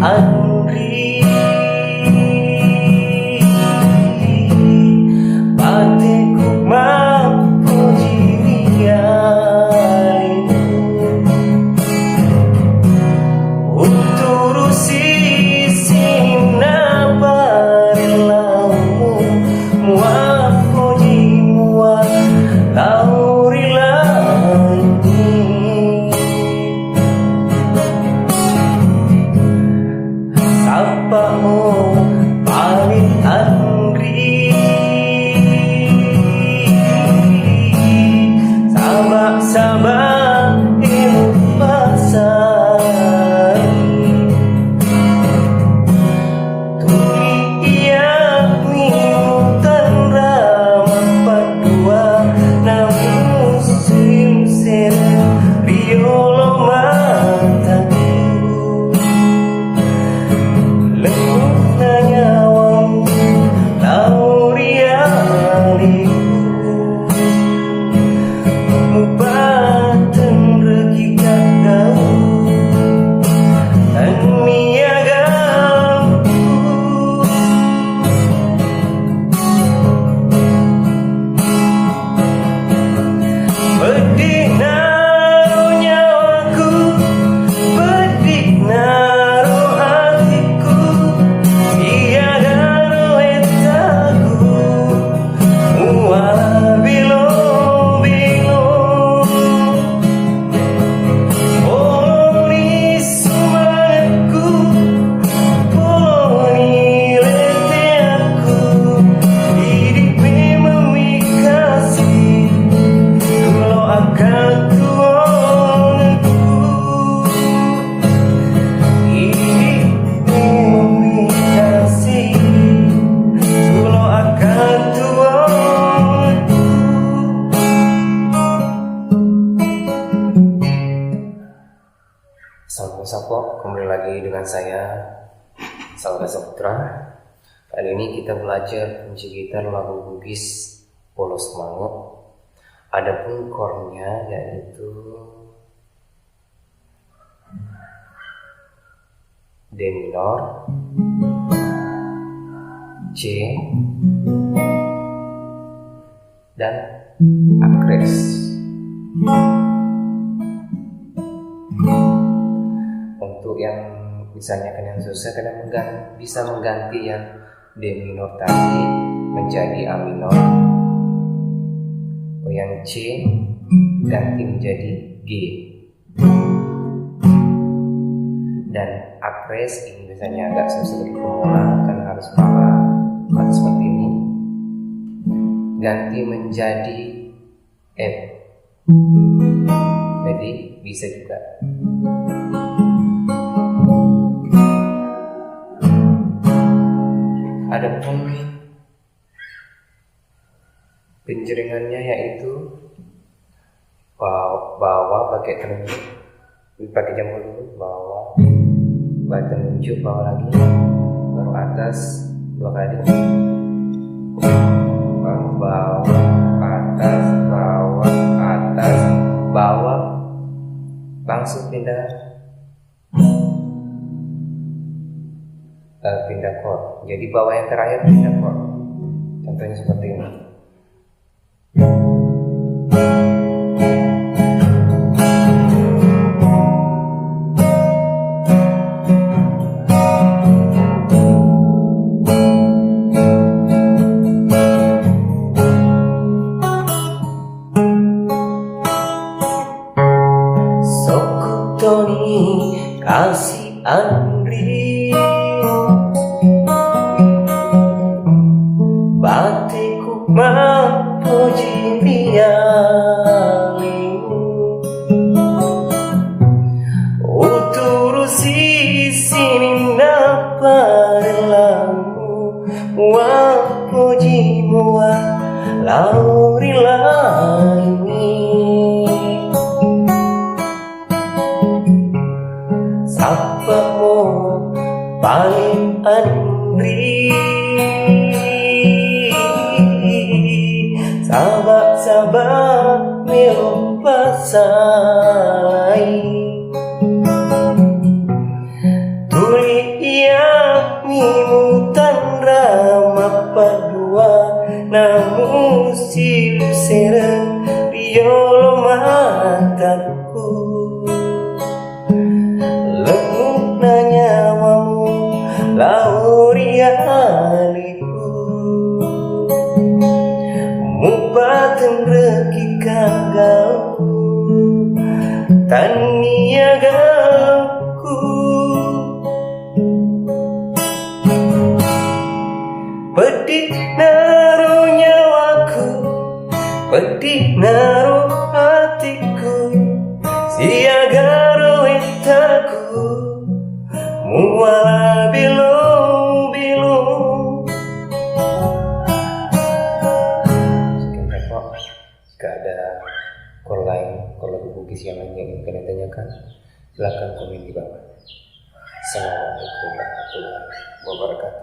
Andri bateku mapuji rialimu uturusi sina barilamu muapuji mua laurilani sapamu paling angri sabak-sabak ilmu pasai tuli ia minutan ramah padua namun sim-sim riolo mataku lembutnya nyawamu laurialiku mubatan regikat kau dan miagamku pedih naruh nyawaku pedih naruh hatiku tiada roetaku mual bilong-bilong poloni semangatku poloni leteaku hidup memang kasih kalau akan tuangku hidup memang kasih kalau akan tuangku. Sapo-sapo, kembali lagi dengan saya Salga Saputra. Kali ini kita belajar kunci gitar lagu Bugis Polos Mangut. Adapun chordnya yaitu D minor, C, dan akres. Untuk yang misalnya kalian susah, kalian bisa mengganti yang D minor tadi menjadi A minor, yang C ganti menjadi G, dan akres ini biasanya agak susah bagi pemula karena harus paham atau seperti ini, ganti menjadi F. Jadi bisa juga. Adapun penjeringannya yaitu bawah pakai telunjuk, pakai jempol dulu, bawah, telunjuk, bawah lagi, baru atas 2 kali, baru bawah, atas, bawah, langsung pindah chord. Jadi bawah yang terakhir pindah chord. Contohnya seperti ini. Sokutoni kasih Andri bateku mapuji rialimu uturusi sini naparelamu wapuji mua laurilani sapamu paling Andri sabak-sabak melo pasai tuli Iya minutan ramah padua namun silu serang riolo mataku lemuk nanyawamu laurianiku mupaten reki kagau taniagaku pedih naruh nyawaku, pedih naruh hatiku, siaga itaku, muala bilung-bilung. Sekian repot. Jika ada call lain, call lagu Bugis yang lain yang ingin kalian tanyakan, silakan komen di bawah. Assalamualaikum warahmatullahi wabarakatuh.